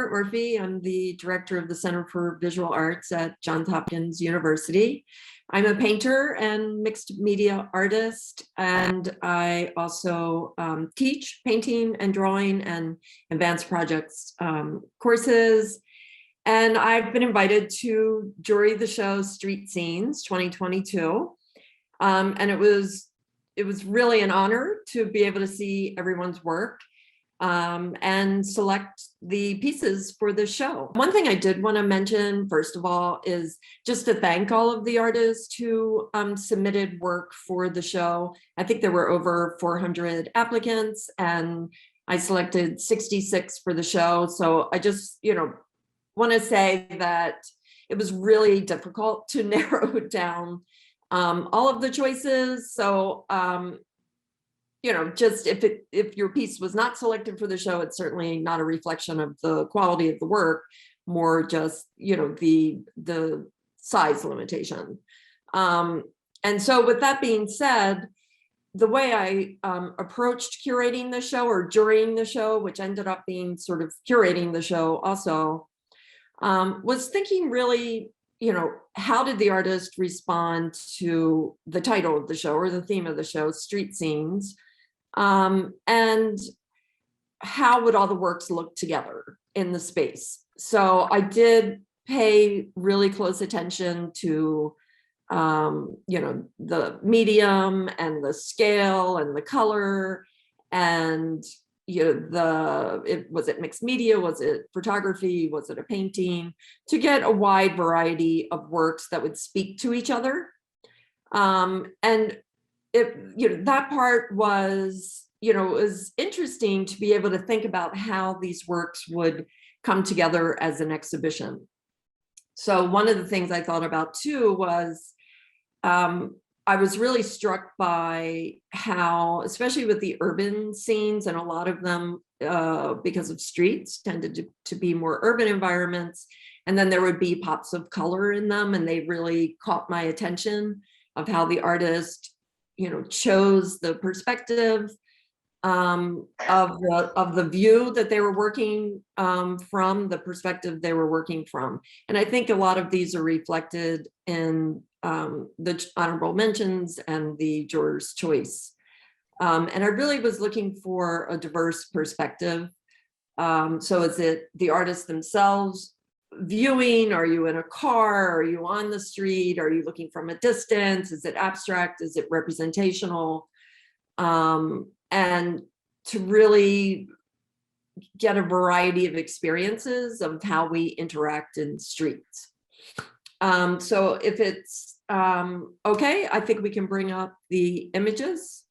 Margaret Murphy. I'm the director of the Center for Visual Arts at Johns Hopkins University. I'm a painter and mixed media artist, and I also teach painting and drawing and advanced projects courses. And I've been invited to jury the show Street Scenes 2022. And it was really an honor to be able to see everyone's work and select the pieces for the show. One thing I did want to mention, first of all, is just to thank all of the artists who submitted work for the show. I think there were over 400 applicants, and I selected 66 for the show. So I just, want to say that it was really difficult to narrow down all of the choices. So, just if your piece was not selected for the show, it's certainly not a reflection of the quality of the work, more just, the size limitation. And so with that being said, the way I approached curating the show or jurying the show, which ended up being sort of curating the show also, was thinking really, how did the artist respond to the title of the show or the theme of the show, Street Scenes? And how would all the works look together in the space? So I did pay really close attention to, the medium and the scale and the color and, was it mixed media? Was it photography? Was it a painting? To get a wide variety of works that would speak to each other. And that part was, it was interesting to be able to think about how these works would come together as an exhibition. So one of the things I thought about too was, I was really struck by how, especially with the urban scenes, and a lot of them, because of streets, tended to be more urban environments. And then there would be pops of color in them, and they really caught my attention of how the artist chose the perspective of the view that they were working from, the perspective they were working from. And I think a lot of these are reflected in the honorable mentions and the juror's choice. And I really was looking for a diverse perspective. So is it the artists themselves viewing? Are you in a car? Are you on the street? Are you looking from a distance? Is it abstract? Is it representational? And to really get a variety of experiences of how we interact in streets. So if it's okay, I think we can bring up the images.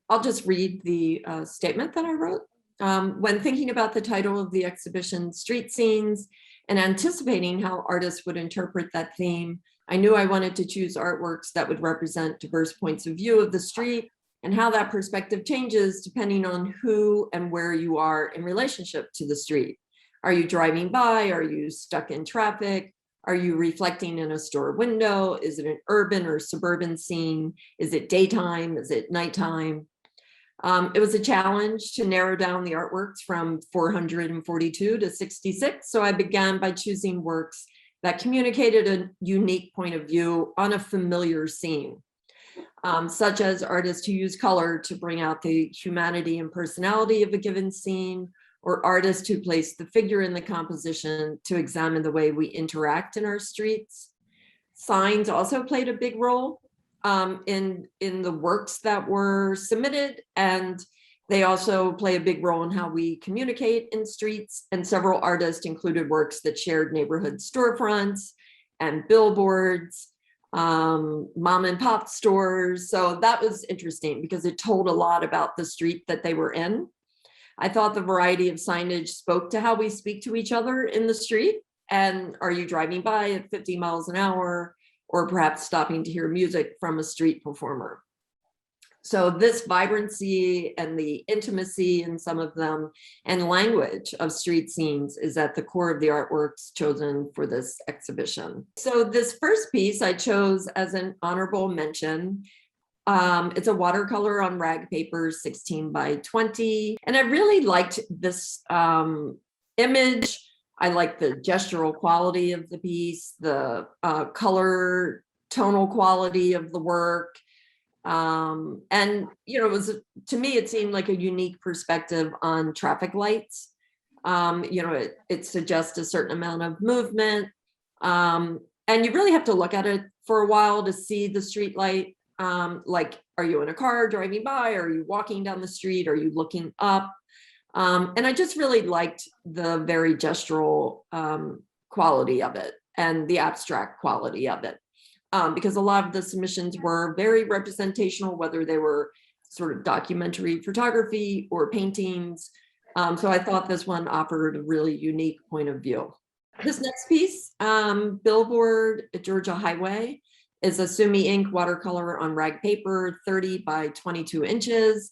I'll just read the statement that I wrote. When thinking about the title of the exhibition, Street Scenes, and anticipating how artists would interpret that theme, I knew I wanted to choose artworks that would represent diverse points of view of the street and how that perspective changes depending on who and where you are in relationship to the street. Are you driving by? Are you stuck in traffic? Are you reflecting in a store window? Is it an urban or suburban scene? Is it daytime? Is it nighttime? It was a challenge to narrow down the artworks from 442 to 66. So I began by choosing works that communicated a unique point of view on a familiar scene, such as artists who use color to bring out the humanity and personality of a given scene, or artists who place the figure in the composition to examine the way we interact in our streets. Signs also played a big role in the works that were submitted, and they also play a big role in how we communicate in streets. And several artists included works that shared neighborhood storefronts and billboards, mom and pop stores. So that was interesting because it told a lot about the street that they were in. I thought the variety of signage spoke to how we speak to each other in the street. And are you driving by at 50 miles an hour, or perhaps stopping to hear music from a street performer? So this vibrancy and the intimacy in some of them and language of street scenes is at the core of the artworks chosen for this exhibition. So this first piece I chose as an honorable mention. It's a watercolor on rag paper, 16 by 20. And I really liked this image I like the gestural quality of the piece, the color, tonal quality of the work. And, it was, to me, it seemed like a unique perspective on traffic lights. It suggests a certain amount of movement. And you really have to look at it for a while to see the street light. Like, are you in a car driving by? Are you walking down the street? Are you looking up? And I just really liked the very gestural quality of it and the abstract quality of it. Because a lot of the submissions were very representational, whether they were sort of documentary photography or paintings. So I thought this one offered a really unique point of view. This next piece, Billboard at Georgia Highway, is a Sumi ink watercolor on rag paper, 30 by 22 inches.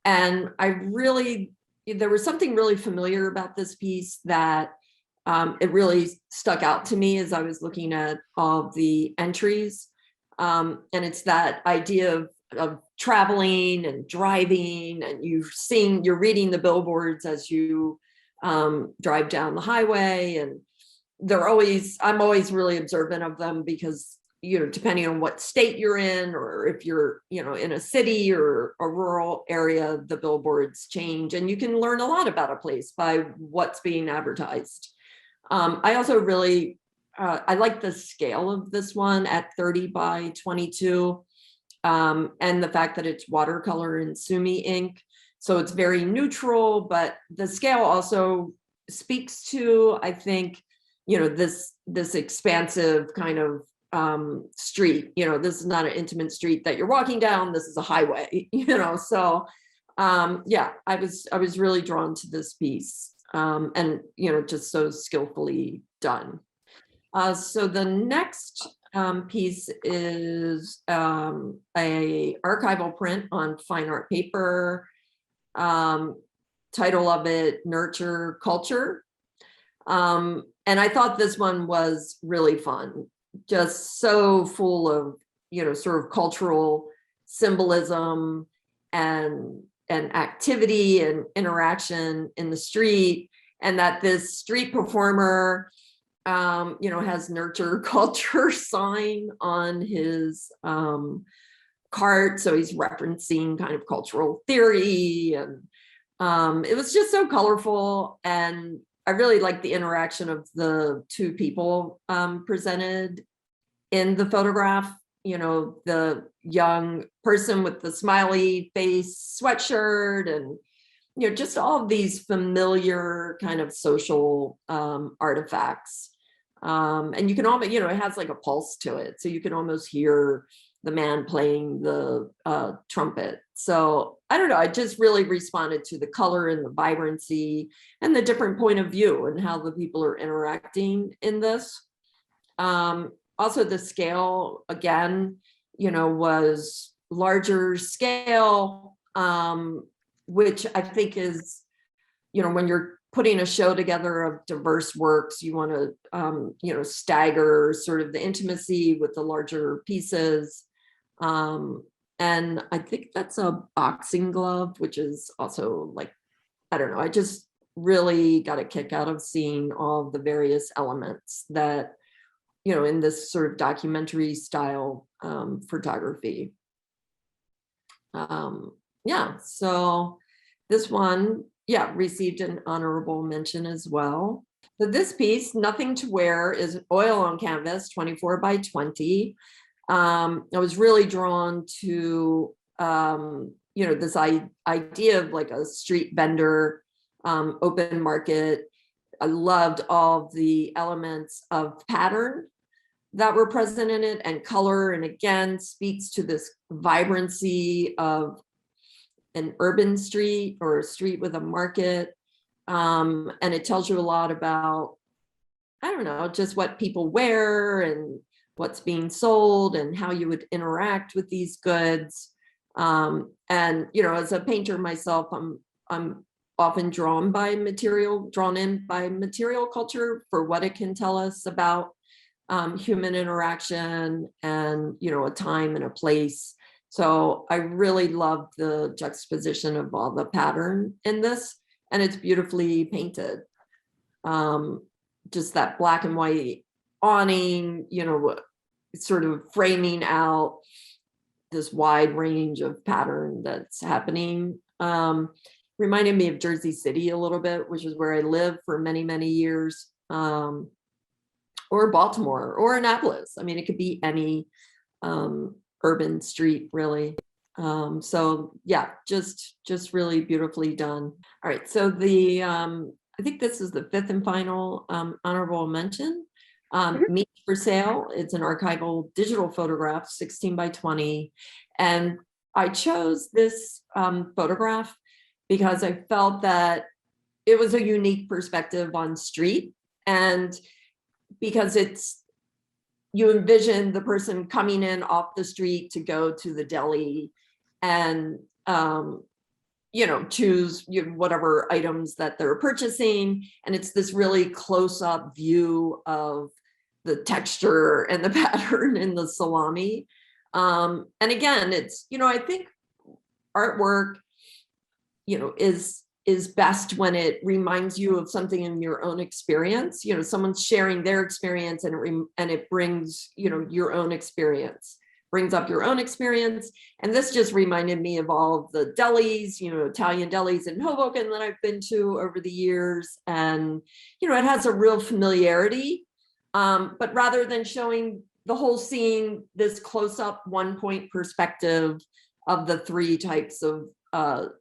And there was something really familiar about this piece that it really stuck out to me as I was looking at all the entries. And it's that idea of traveling and driving, and you're reading the billboards as you drive down the highway. And I'm always really observant of them because, depending on what state you're in, or if you're, in a city or a rural area, the billboards change, and you can learn a lot about a place by what's being advertised. I also really, I like the scale of this one at 30 by 22, and the fact that it's watercolor and Sumi ink. So it's very neutral, but the scale also speaks to, I think, this expansive kind of street. This is not an intimate street that you're walking down. This is a highway, so yeah, I was really drawn to this piece. And just so skillfully done. So the next piece is a archival print on fine art paper. Title of it, Nurture Culture. And I thought this one was really fun, just so full of, sort of cultural symbolism and activity and interaction in the street, and that this street performer, has Nurture Culture sign on his cart. So he's referencing kind of cultural theory, and it was just so colorful. And I really liked the interaction of the two people presented in the photograph. The young person with the smiley face sweatshirt, and just all of these familiar kind of social artifacts. And you can almost, it has like a pulse to it, so you can almost hear the man playing the trumpet. So I don't know, I just really responded to the color and the vibrancy and the different point of view and how the people are interacting in this. Also, the scale, again, was larger scale, which I think is, when you're putting a show together of diverse works, you want to, stagger sort of the intimacy with the larger pieces. And I think that's a boxing glove, which is also like, I don't know, I just really got a kick out of seeing all the various elements that, in this sort of documentary style photography. Yeah, so this one, received an honorable mention as well. So this piece, Nothing to Wear, is oil on canvas, 24 by 20. I was really drawn to, this idea of like a street vendor, open market. I loved all the elements of pattern that were present in it, and color, and again, speaks to this vibrancy of an urban street or a street with a market. And it tells you a lot about, I don't know, just what people wear and what's being sold and how you would interact with these goods. And, as a painter myself, I'm often drawn in by material culture for what it can tell us about human interaction and, a time and a place. So I really love the juxtaposition of all the pattern in this, and it's beautifully painted. just that black and white awning, sort of framing out this wide range of pattern that's happening. Reminded me of Jersey City a little bit, which is where I lived for many, many years, or Baltimore or Annapolis. I mean, it could be any urban street, really. So yeah, just really beautifully done. All right, so I think this is the fifth and final honorable mention. Meet for Sale. It's an archival digital photograph, 16 by 20. And I chose this photograph because I felt that it was a unique perspective on street, and because you envision the person coming in off the street to go to the deli and choose whatever items that they're purchasing. And it's this really close-up view of the texture and the pattern in the salami. And again, it's, I think artwork, is best when it reminds you of something in your own experience. Someone's sharing their experience, and it brings, your own experience. Brings up your own experience. And this just reminded me of all of the delis, Italian delis in Hoboken that I've been to over the years. And, it has a real familiarity, but rather than showing the whole scene, this close-up 1-point perspective of the 3 types of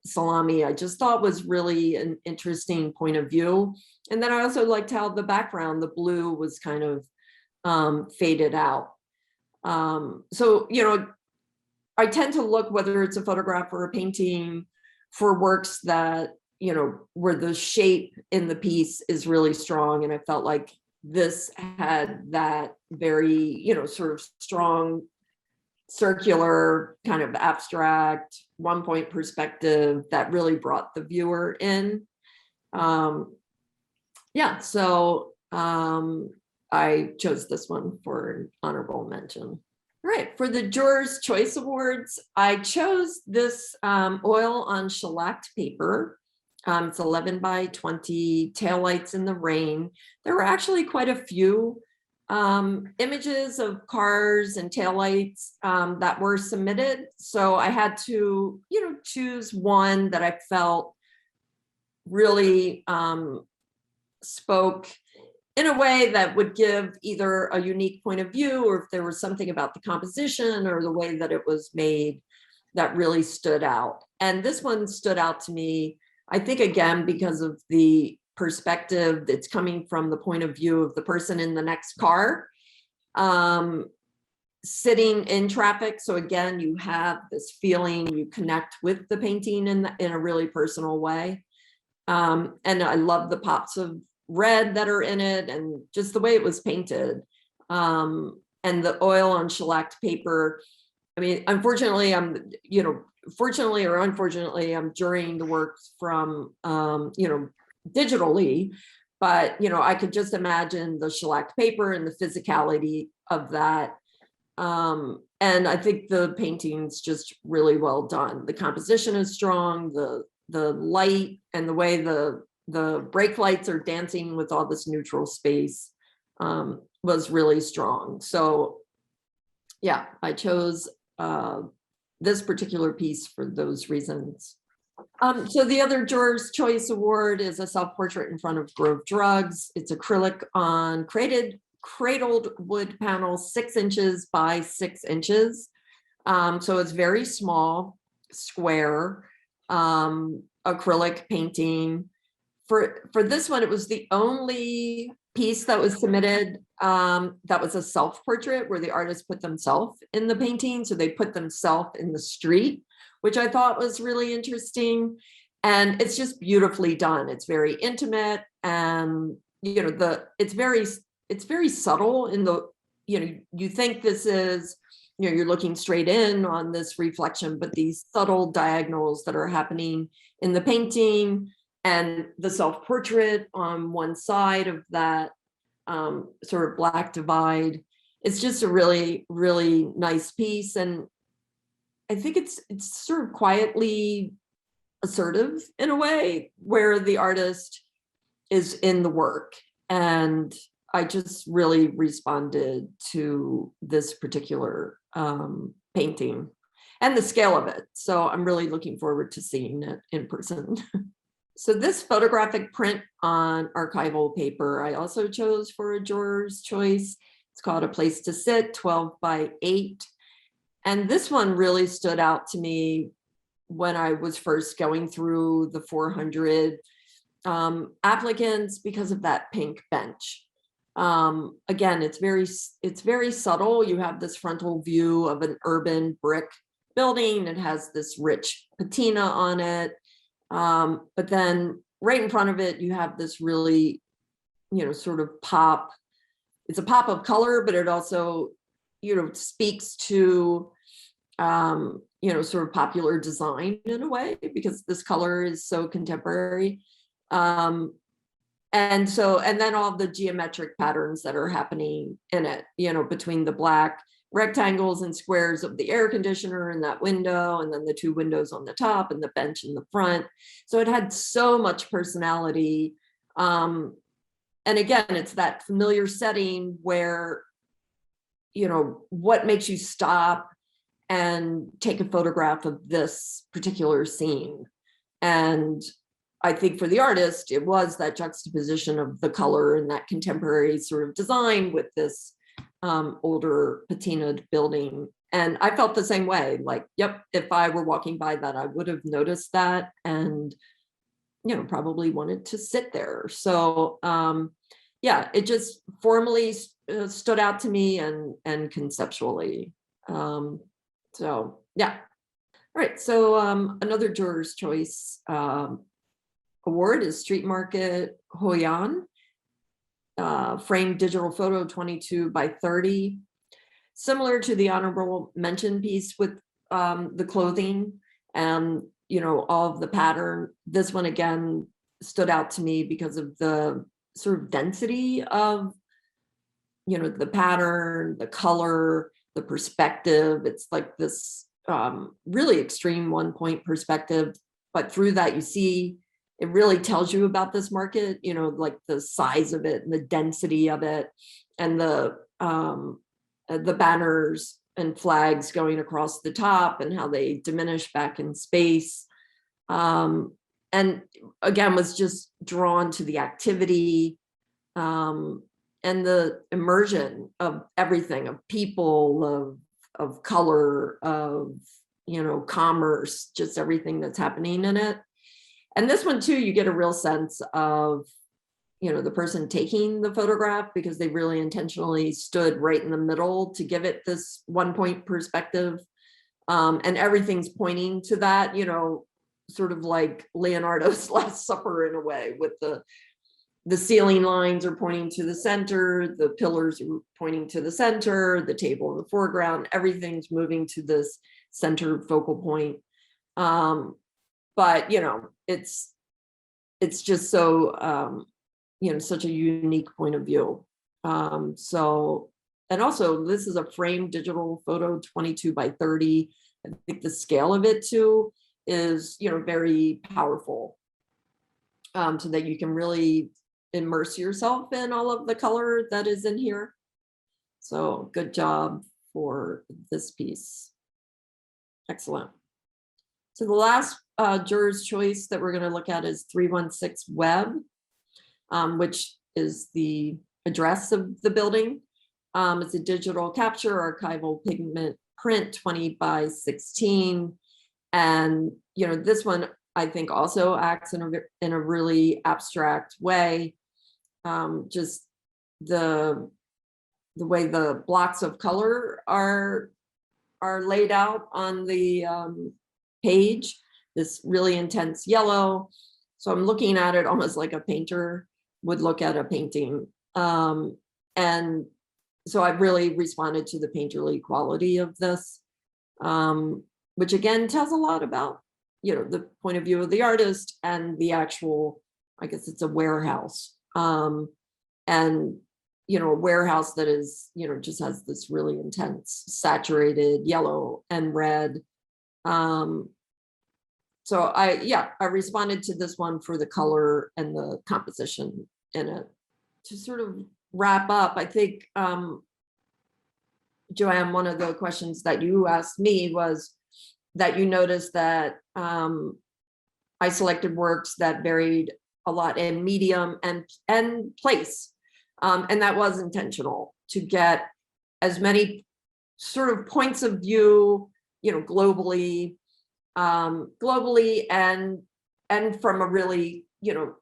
salami, I just thought was really an interesting point of view. And then I also liked how the background, the blue, was kind of faded out. So, I tend to look, whether it's a photograph or a painting, for works that, where the shape in the piece is really strong. And I felt like this had that very, sort of strong, circular, kind of abstract 1-point perspective that really brought the viewer in. Yeah, so I chose this one for an honorable mention. All right, for the Jurors' Choice Awards, I chose this oil on shellacked paper. It's 11 by 20, taillights in the rain. There were actually quite a few images of cars and taillights that were submitted. So I had to, choose one that I felt really spoke in a way that would give either a unique point of view, or if there was something about the composition or the way that it was made that really stood out. And this one stood out to me, I think, again, because of the perspective that's coming from the point of view of the person in the next car, sitting in traffic. So again, you have this feeling, you connect with the painting in a really personal way. And I love the pops of red that are in it, and just the way it was painted. And the oil on shellacked paper. I mean, unfortunately, fortunately or unfortunately, I'm jurying the works from, digitally, but, I could just imagine the shellacked paper and the physicality of that. And I think the painting's just really well done. The composition is strong, the light and the way the brake lights are dancing with all this neutral space was really strong. So yeah, I chose this particular piece for those reasons. So the other Jurors' Choice Award is a self-portrait in front of Grove Drugs. It's acrylic on cradled wood panels, 6 inches by 6 inches. So it's very small, square, acrylic painting. For this one, it was the only piece that was submitted that was a self-portrait, where the artist put themselves in the painting. So they put themselves in the street, which I thought was really interesting. And it's just beautifully done. It's very intimate, and it's very subtle in the, you think this is, you're looking straight in on this reflection, but these subtle diagonals that are happening in the painting and the self-portrait on one side of that sort of black divide. It's just a really, really nice piece. And I think it's sort of quietly assertive in a way, where the artist is in the work. And I just really responded to this particular painting and the scale of it. So I'm really looking forward to seeing it in person. So this photographic print on archival paper, I also chose for a juror's choice. It's called A Place to Sit, 12 by 8. And this one really stood out to me when I was first going through the 400 applicants because of that pink bench. Again, it's very subtle. You have this frontal view of an urban brick building. It has this rich patina on it. But then right in front of it, you have this really, sort of pop. It's a pop of color, but it also, speaks to, sort of popular design in a way, because this color is so contemporary. And then all the geometric patterns that are happening in it, between the black rectangles and squares of the air conditioner in that window, and then the two windows on the top and the bench in the front. So it had so much personality. And again, it's that familiar setting where, what makes you stop and take a photograph of this particular scene. And I think for the artist, it was that juxtaposition of the color and that contemporary sort of design with this older patinaed building. And I felt the same way, like, yep, if I were walking by that, I would have noticed that and, probably wanted to sit there. So yeah, it just formally stood out to me and conceptually. So yeah. All right, so another juror's choice award is Street Market Hoi An. Framed digital photo 22 by 30, similar to the honorable mention piece with the clothing and all of the pattern. This one again stood out to me because of the sort of density of the pattern, the color, the perspective. It's like this really extreme 1-point perspective, but through that you see it really tells you about this market, like the size of it and the density of it, and the banners and flags going across the top and how they diminish back in space. And again, was just drawn to the activity and the immersion of everything, of people, of color, of, commerce, just everything that's happening in it. And this one too, you get a real sense of, the person taking the photograph, because they really intentionally stood right in the middle to give it this 1-point perspective. And everything's pointing to that, sort of like Leonardo's Last Supper in a way, with the ceiling lines are pointing to the center, the pillars are pointing to the center, the table in the foreground, everything's moving to this center focal point. But it's just so such a unique point of view. So, and also this is a framed digital photo 22 by 30. I think the scale of it too is very powerful, so that you can really immerse yourself in all of the color that is in here. So good job for this piece. Excellent. So the last juror's choice that we're going to look at is 316 Webb, which is the address of the building. It's a digital capture archival pigment print 20 by 16. And, this one I think also acts in a really abstract way. Just the way the blocks of color are laid out on the page, this really intense yellow. So I'm looking at it almost like a painter would look at a painting. And so I really responded to the painterly quality of this, which again tells a lot about, the point of view of the artist and the actual, I guess it's a warehouse. And, a warehouse that is, just has this really intense saturated yellow and red. So I responded to this one for the color and the composition in it. to sort of wrap up, I think, Joanne, one of the questions that you asked me was that you noticed that I selected works that varied a lot in medium and place. And that was intentional, to get as many sort of points of view, globally, and from a really,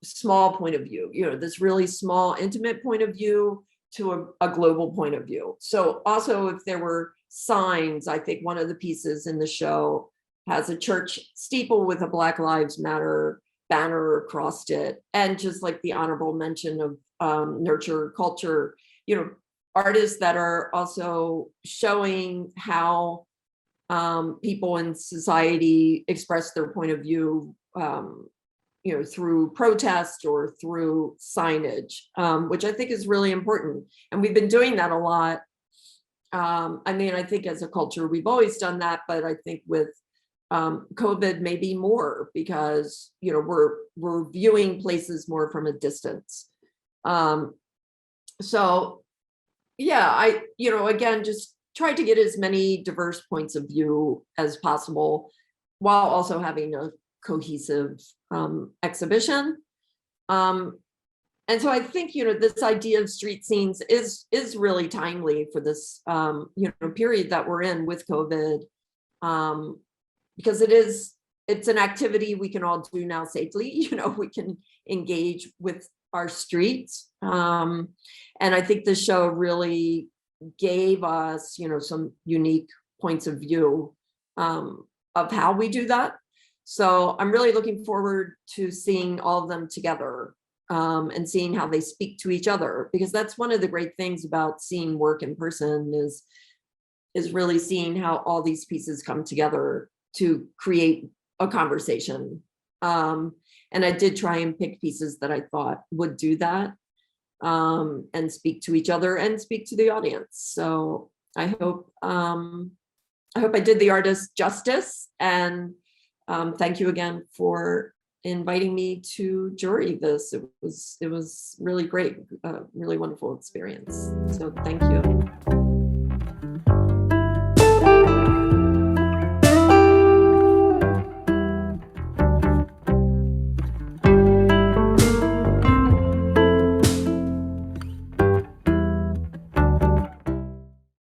small point of view, this really small, intimate point of view to a global point of view. So also, if there were signs, I think one of the pieces in the show has a church steeple with a Black Lives Matter banner across it. And just like the honorable mention of nurture culture, artists that are also showing how people in society express their point of view, through protest or through signage, which I think is really important. And we've been doing that a lot. I think as a culture, we've always done that, but I think with COVID maybe more, because, we're viewing places more from a distance. So yeah, again, just try to get as many diverse points of view as possible, while also having a cohesive exhibition. And so I think, this idea of street scenes is really timely for this, period that we're in with COVID, because it's an activity we can all do now safely. We can engage with our streets. And I think the show really gave us, some unique points of view of how we do that. So I'm really looking forward to seeing all of them together, and seeing how they speak to each other, because that's one of the great things about seeing work in person is really seeing how all these pieces come together to create a conversation. And I did try and pick pieces that I thought would do that, and speak to each other and speak to the audience. So I hope I did the artist justice, and thank you again for inviting me to jury this. It was really great, really wonderful experience. So thank you.